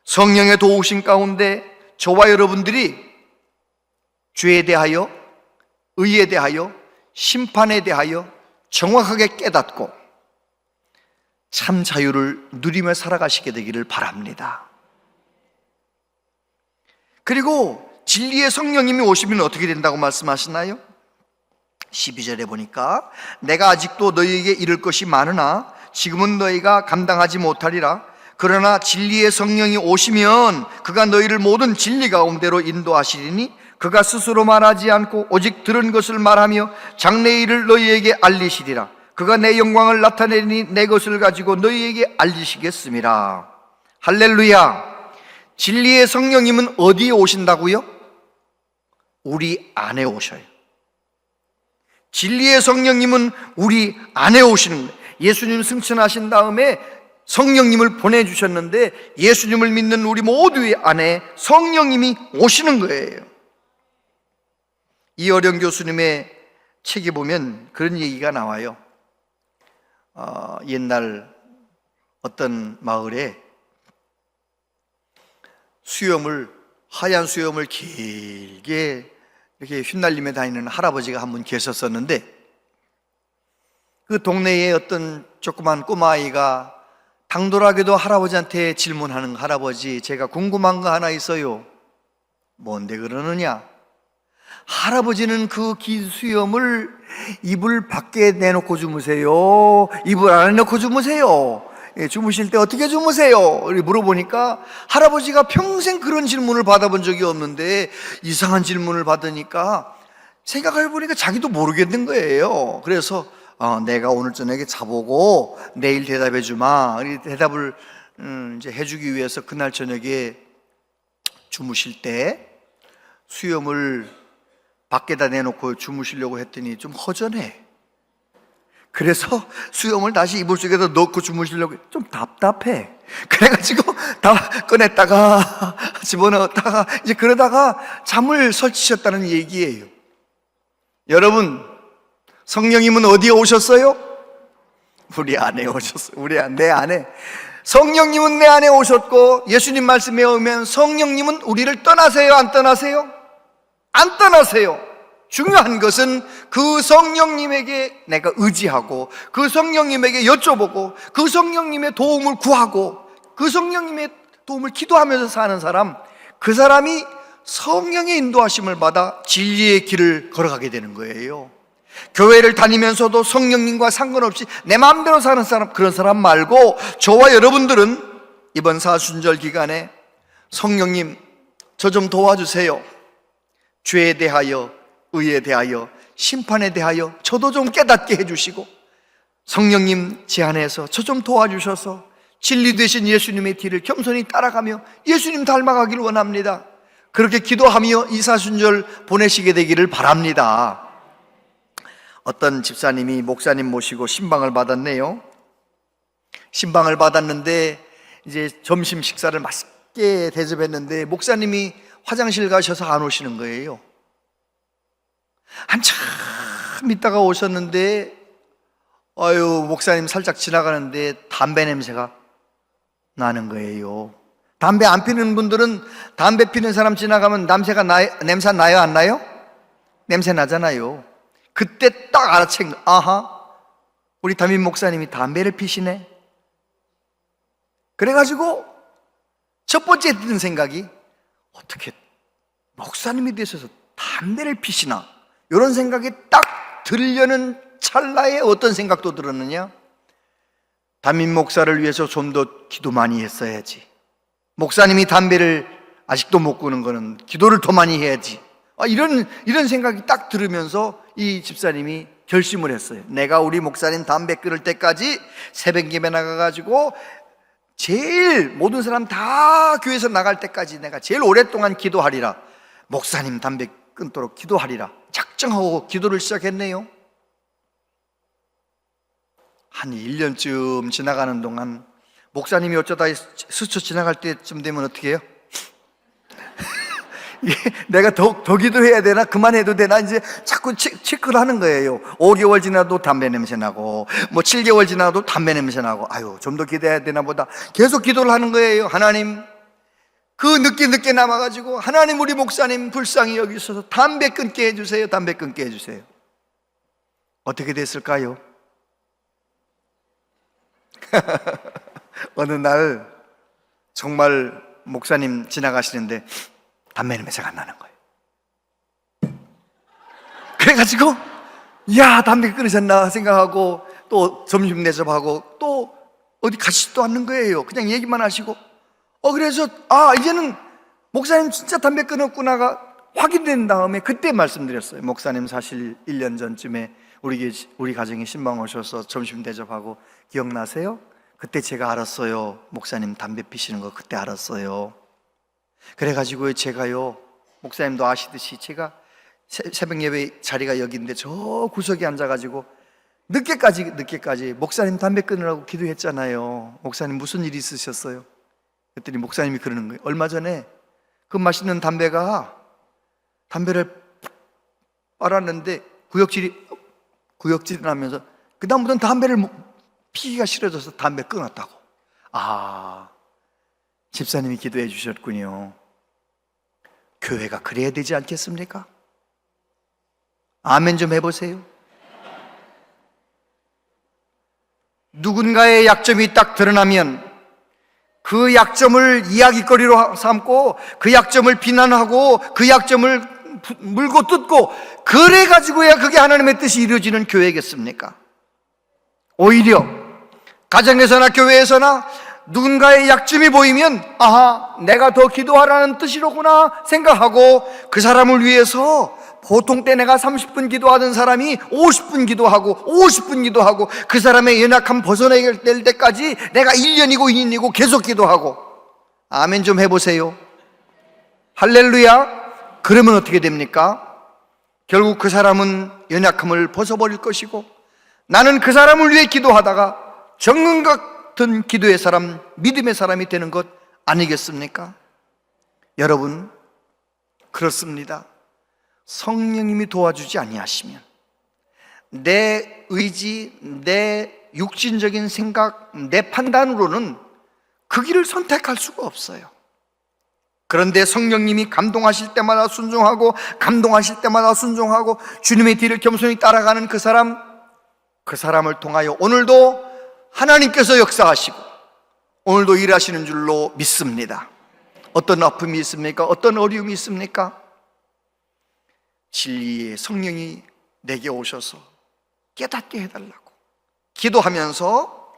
D: 성령의 도우심 가운데 저와 여러분들이 죄에 대하여 의에 대하여 심판에 대하여 정확하게 깨닫고 참 자유를 누리며 살아가시게 되기를 바랍니다. 그리고 진리의 성령님이 오시면 어떻게 된다고 말씀하시나요? 12절에 보니까 내가 아직도 너희에게 이를 것이 많으나 지금은 너희가 감당하지 못하리라. 그러나 진리의 성령이 오시면 그가 너희를 모든 진리 가운데로 인도하시리니 그가 스스로 말하지 않고 오직 들은 것을 말하며 장래의 일을 너희에게 알리시리라. 그가 내 영광을 나타내니 내 것을 가지고 너희에게 알리시겠습니다. 할렐루야. 진리의 성령님은 어디에 오신다고요? 우리 안에 오셔요. 진리의 성령님은 우리 안에 오시는 거예요. 예수님 승천하신 다음에 성령님을 보내주셨는데 예수님을 믿는 우리 모두의 안에 성령님이 오시는 거예요. 이어령 교수님의 책에 보면 그런 얘기가 나와요. 옛날 어떤 마을에 하얀 수염을 길게 이렇게 휘날리며 다니는 할아버지가 한 분 계셨었는데, 그 동네에 어떤 조그만 꼬마아이가 당돌하게도 할아버지한테 질문하는, 할아버지, 제가 궁금한 거 하나 있어요. 뭔데 그러느냐? 할아버지는 그 긴 수염을 이불 밖에 내놓고 주무세요? 이불 안에 넣고 주무세요? 주무실 때 어떻게 주무세요? 이렇게 물어보니까 할아버지가 평생 그런 질문을 받아본 적이 없는데 이상한 질문을 받으니까 생각해보니까 자기도 모르겠는 거예요. 그래서 내가 오늘 저녁에 자보고 내일 대답해 주마. 대답을 이제 해주기 위해서 그날 저녁에 주무실 때 수염을 밖에다 내놓고 주무시려고 했더니 좀 허전해. 그래서 수염을 다시 이불 속에다 넣고 주무시려고 좀 답답해. 그래가지고 다 꺼냈다가 집어넣었다가 이제 그러다가 잠을 설치셨다는 얘기예요. 여러분, 성령님은 어디에 오셨어요? 우리 안에 오셨어요. 내 안에. 성령님은 내 안에 오셨고, 예수님 말씀에 오면 성령님은 우리를 떠나세요? 안 떠나세요? 안 떠나세요. 중요한 것은 그 성령님에게 내가 의지하고, 그 성령님에게 여쭤보고, 그 성령님의 도움을 구하고, 그 성령님의 도움을 기도하면서 사는 사람, 그 사람이 성령의 인도하심을 받아 진리의 길을 걸어가게 되는 거예요. 교회를 다니면서도 성령님과 상관없이 내 마음대로 사는 사람, 그런 사람 말고, 저와 여러분들은 이번 사순절 기간에 성령님, 저 좀 도와주세요. 죄에 대하여, 의에 대하여, 심판에 대하여 저도 좀 깨닫게 해주시고, 성령님 제 안에서 저 좀 도와주셔서 진리 되신 예수님의 뒤를 겸손히 따라가며 예수님 닮아가기를 원합니다. 그렇게 기도하며 이 사순절 보내시게 되기를 바랍니다. 어떤 집사님이 목사님 모시고 신방을 받았네요. 신방을 받았는데 이제 점심 식사를 맛있게 대접했는데 목사님이 화장실 가셔서 안 오시는 거예요. 한참 있다가 오셨는데 목사님 살짝 지나가는데 담배 냄새가 나는 거예요. 담배 안 피는 분들은 담배 피는 사람 지나가면 냄새 나요, 안 나요? 냄새 나잖아요. 그때 딱 알아챈 거. 아하, 우리 담임 목사님이 담배를 피시네. 그래가지고 첫 번째 드는 생각이, 어떻게 목사님이 되셔서 담배를 피시나, 이런 생각이 딱 들려는 찰나에 어떤 생각도 들었느냐? 담임 목사를 위해서 좀 더 기도 많이 했어야지. 목사님이 담배를 아직도 못 끊는 거는 기도를 더 많이 해야지. 이런 생각이 딱 들으면서 이 집사님이 결심을 했어요. 내가 우리 목사님 담배 끊을 때까지 새벽 예배 나가가지고 제일 모든 사람 다 교회에서 나갈 때까지 내가 제일 오랫동안 기도하리라. 목사님 담배 끊도록 기도하리라 작정하고 기도를 시작했네요. 한 1년쯤 지나가는 동안 목사님이 어쩌다 스쳐 지나갈 때쯤 되면 어떻게 해요? 내가 더 기도해야 되나? 그만해도 되나? 이제 자꾸 체크를 하는 거예요. 5개월 지나도 담배 냄새 나고, 7개월 지나도 담배 냄새 나고, 좀 더 기도해야 되나 보다. 계속 기도를 하는 거예요. 하나님, 그 늦게 남아가지고, 하나님 우리 목사님 불쌍히 여기셔서 담배 끊게 해주세요. 담배 끊게 해주세요. 어떻게 됐을까요? 어느 날 정말 목사님 지나가시는데 담배 냄새가 안 나는 거예요. 그래가지고 담배 끊으셨나 생각하고 또 점심 대접하고 또 어디 가시지도 않는 거예요. 그냥 얘기만 하시고 그래서 이제는 목사님 진짜 담배 끊었구나가 확인된 다음에 그때 말씀드렸어요. 목사님 사실 1년 전쯤에 우리 가정에 신방 오셔서 점심 대접하고 기억나세요? 그때 제가 알았어요. 목사님 담배 피시는 거 그때 알았어요. 그래가지고 제가요, 목사님도 아시듯이 제가 새벽 예배 자리가 여기인데 저 구석에 앉아가지고 늦게까지 목사님 담배 끊으라고 기도했잖아요. 목사님 무슨 일이 있으셨어요? 그랬더니 목사님이 그러는 거예요. 얼마 전에 그 맛있는 담배를 빨았는데 구역질이 나면서 그 다음부터는 담배를 피기가 싫어져서 담배 끊었다고. 아, 집사님이 기도해 주셨군요. 교회가 그래야 되지 않겠습니까? 아멘 좀 해보세요. 누군가의 약점이 딱 드러나면 그 약점을 이야기거리로 삼고 그 약점을 비난하고 그 약점을 물고 뜯고 그래 가지고야 그게 하나님의 뜻이 이루어지는 교회겠습니까? 오히려 가정에서나 교회에서나 누군가의 약점이 보이면 아하, 내가 더 기도하라는 뜻이로구나 생각하고 그 사람을 위해서 보통 때 내가 30분 기도하던 사람이 50분 기도하고 50분 기도하고 그 사람의 연약함 벗어낼 때까지 내가 1년이고 2년이고 계속 기도하고. 아멘 좀 해보세요. 할렐루야. 그러면 어떻게 됩니까? 결국 그 사람은 연약함을 벗어버릴 것이고 나는 그 사람을 위해 기도하다가 정금 같은 기도의 사람, 믿음의 사람이 되는 것 아니겠습니까? 여러분, 그렇습니다. 성령님이 도와주지 아니하시면 내 의지, 내 육신적인 생각, 내 판단으로는 그 길을 선택할 수가 없어요. 그런데 성령님이 감동하실 때마다 순종하고 감동하실 때마다 순종하고 주님의 뒤를 겸손히 따라가는 그 사람을 통하여 오늘도 하나님께서 역사하시고 오늘도 일하시는 줄로 믿습니다. 어떤 아픔이 있습니까? 어떤 어려움이 있습니까? 진리의 성령이 내게 오셔서 깨닫게 해달라고 기도하면서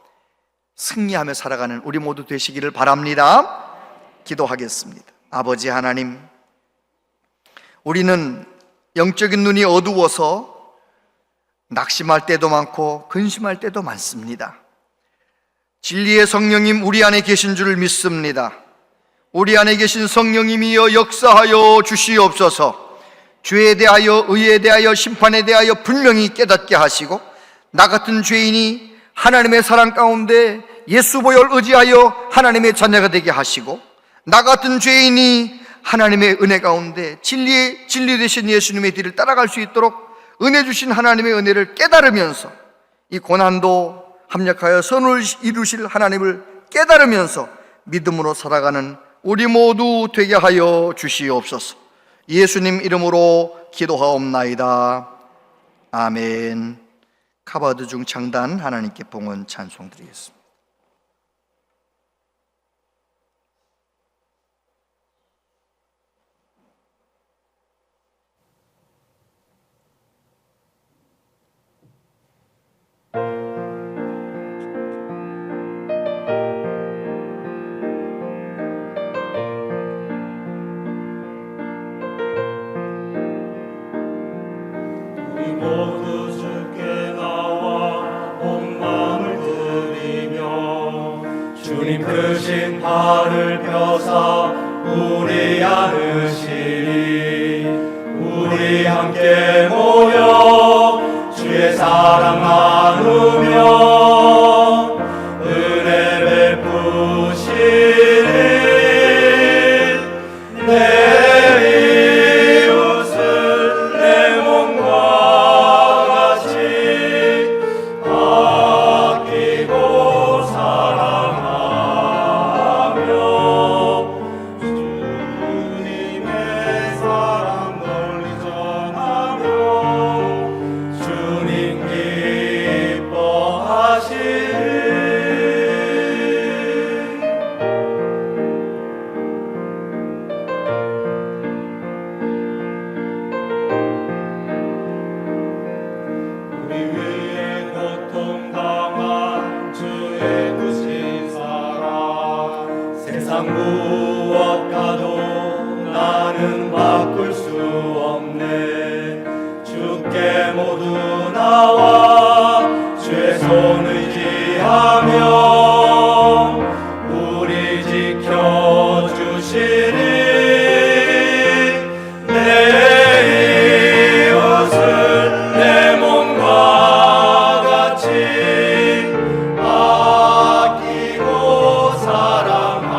D: 승리하며 살아가는 우리 모두 되시기를 바랍니다. 기도하겠습니다. 아버지 하나님, 우리는 영적인 눈이 어두워서 낙심할 때도 많고 근심할 때도 많습니다. 진리의 성령님 우리 안에 계신 줄 믿습니다. 우리 안에 계신 성령님이여 역사하여 주시옵소서. 죄에 대하여, 의에 대하여, 심판에 대하여 분명히 깨닫게 하시고 나 같은 죄인이 하나님의 사랑 가운데 예수 보혈 의지하여 하나님의 자녀가 되게 하시고 나 같은 죄인이 하나님의 은혜 가운데 진리 되신 예수님의 뒤를 따라갈 수 있도록 은혜 주신 하나님의 은혜를 깨달으면서 이 고난도 합력하여 선을 이루실 하나님을 깨달으면서 믿음으로 살아가는 우리 모두 되게 하여 주시옵소서. 예수님 이름으로 기도하옵나이다. 아멘. 카바드 중 창단 하나님께 봉헌 찬송 드리겠습니다.
E: 모두 주께 나와 온 마음을 드리며 주님 크신 팔을 펴사 우리 안으시니 우리 함께 모여 주의 사랑 나누며 은혜 베푸시니 내 이웃을 내 몸과 아끼고 사랑하며 주님의 사랑 널리 전하며 주님 기뻐하시리. 우리 위에 고통당한 주의 크신 사랑 세상 무엇과도 나는 바꿀 수 없네. 주께 모두 나와 주의 손 의지하며 우리 지켜주시니 내 이웃을 내 몸과 같이 아끼고 사랑하며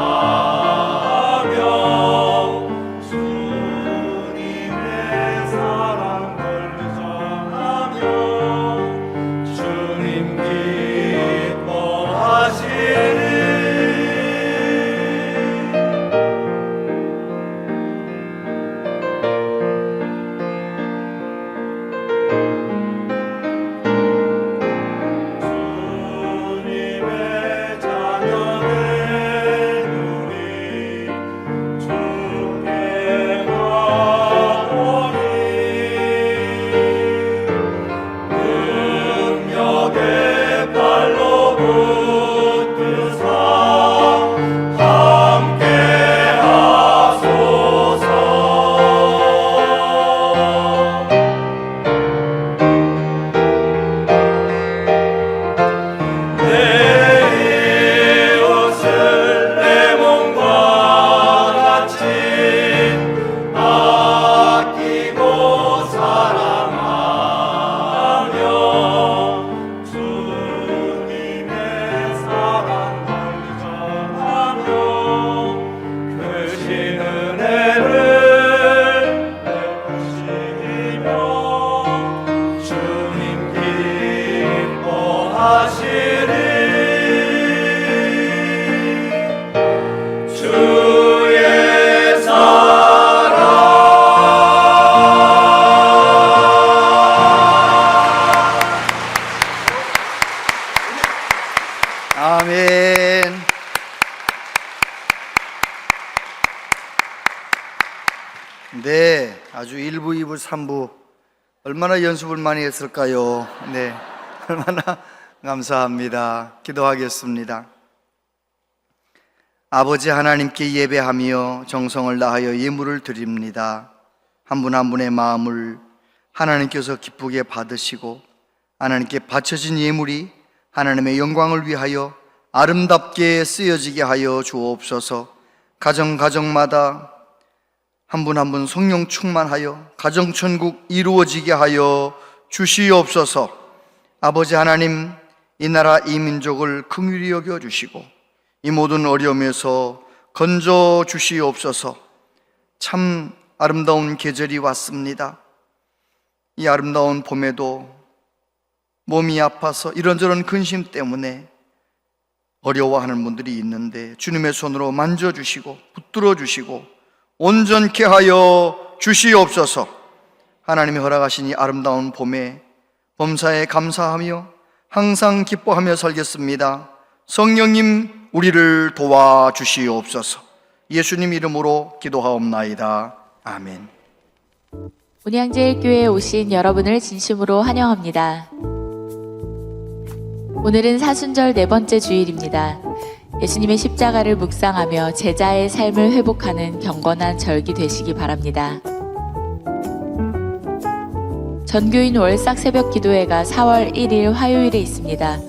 D: 아멘. 네, 아주 1부, 2부, 3부 얼마나 연습을 많이 했을까요? 네, 얼마나 감사합니다. 기도하겠습니다. 아버지 하나님께 예배하며 정성을 다하여 예물을 드립니다. 한 분 한 분의 마음을 하나님께서 기쁘게 받으시고 하나님께 바쳐진 예물이 하나님의 영광을 위하여 아름답게 쓰여지게 하여 주옵소서. 가정마다 한 분 한 분 성령 충만하여 가정천국 이루어지게 하여 주시옵소서. 아버지 하나님, 이 나라 이 민족을 긍휼히 여겨주시고 이 모든 어려움에서 건져 주시옵소서. 참 아름다운 계절이 왔습니다. 이 아름다운 봄에도 몸이 아파서 이런저런 근심 때문에 어려워하는 분들이 있는데 주님의 손으로 만져주시고 붙들어 주시고 온전케 하여 주시옵소서. 하나님이 허락하신 이 아름다운 봄에 범사에 감사하며 항상 기뻐하며 살겠습니다. 성령님, 우리를 도와주시옵소서. 예수님 이름으로 기도하옵나이다. 아멘.
F: 운양제일교회에 오신 여러분을 진심으로 환영합니다. 오늘은 사순절 4번째 주일입니다. 예수님의 십자가를 묵상하며 제자의 삶을 회복하는 경건한 절기 되시기 바랍니다. 전교인 월삭 새벽 기도회가 4월 1일 화요일에 있습니다.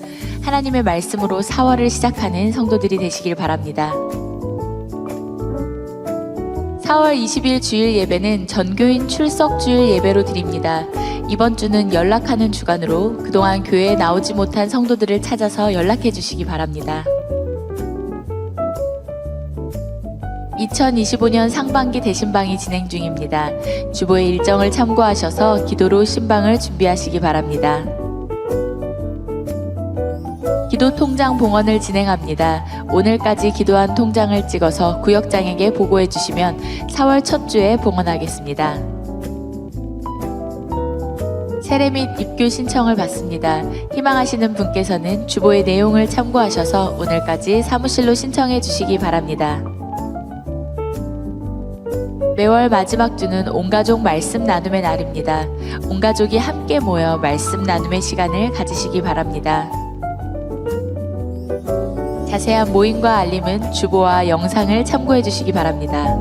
F: 하나님의 말씀으로 4월을 시작하는 성도들이 되시길 바랍니다. 4월 20일 주일 예배는 전교인 출석 주일 예배로 드립니다. 이번 주는 연락하는 주간으로 그동안 교회에 나오지 못한 성도들을 찾아서 연락해 주시기 바랍니다. 2025년 상반기 대신방이 진행 중입니다. 주보의 일정을 참고하셔서 기도로 신방을 준비하시기 바랍니다. 기도 통장 봉헌을 진행합니다. 오늘까지 기도한 통장을 찍어서 구역장에게 보고해 주시면 4월 첫 주에 봉헌하겠습니다. 세례 및 입교 신청을 받습니다. 희망하시는 분께서는 주보의 내용을 참고하셔서 오늘까지 사무실로 신청해 주시기 바랍니다. 매월 마지막 주는 온가족 말씀 나눔의 날입니다. 온가족이 함께 모여 말씀 나눔의 시간을 가지시기 바랍니다. 자세한 모임과 알림은 주보와 영상을 참고해 주시기 바랍니다.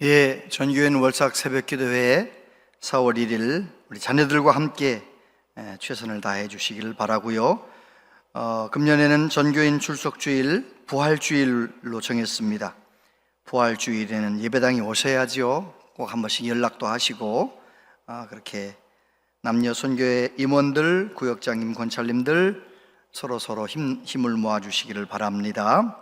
D: 예, 전교인 월삭 새벽 기도회에 4월 1일 우리 자녀들과 함께 최선을 다해 주시기를 바라고요. 금년에는 전교인 출석주일 부활주일로 정했습니다. 부활주일에는 예배당에 오셔야지요. 꼭 한 번씩 연락도 하시고 그렇게 남녀 선교회 임원들, 구역장님, 권찰님들 서로 힘을 모아주시기를 바랍니다.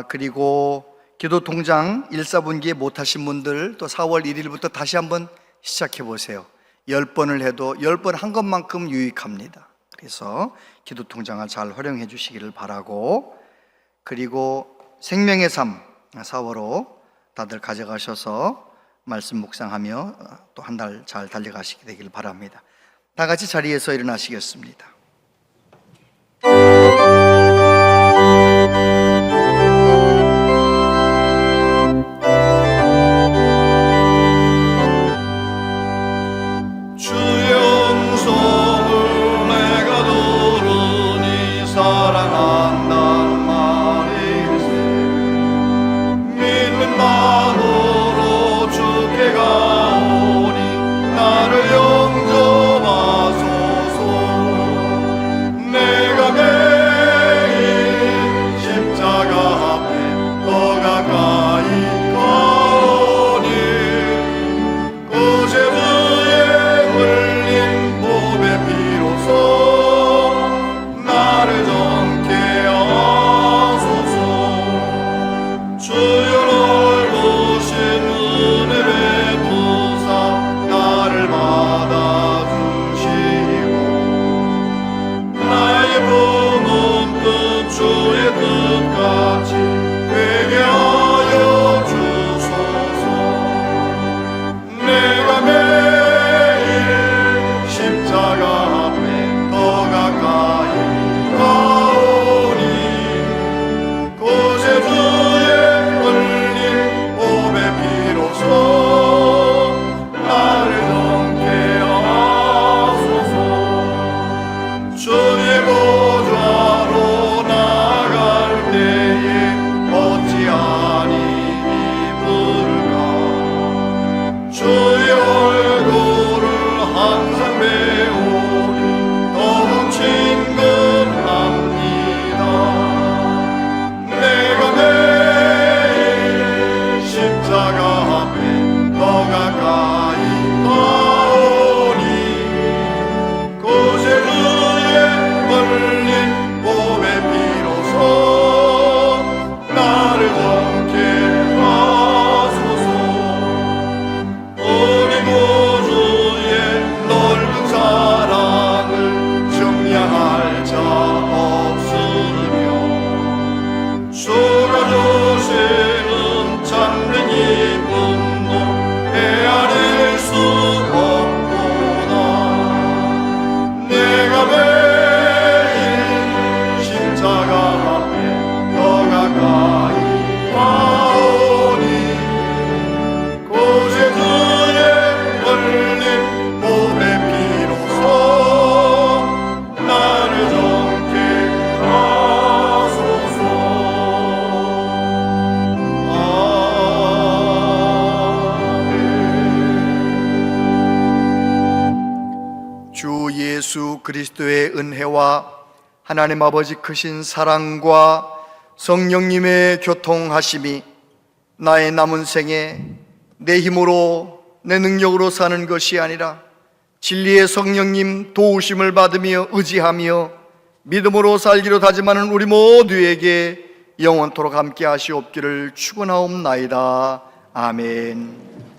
D: 그리고 기도 통장 1사분기에 못하신 분들 또 4월 1일부터 다시 한번 시작해 보세요. 10번을 해도 10번 한 것만큼 유익합니다. 그래서 기도 통장을 잘 활용해 주시기를 바라고, 그리고 생명의 삶 4월호 다들 가져가셔서 말씀 묵상하며 또 한 달 잘 달려가시게 되길 바랍니다. 다 같이 자리에서 일어나시겠습니다.
E: 나를
D: 그리스도의 은혜와 하나님 아버지 크신 사랑과 성령님의 교통하심이 나의 남은 생에 내 힘으로 내 능력으로 사는 것이 아니라 진리의 성령님 도우심을 받으며 의지하며 믿음으로 살기로 다짐하는 우리 모두에게 영원토록 함께 하시옵기를 축원하옵나이다. 아멘.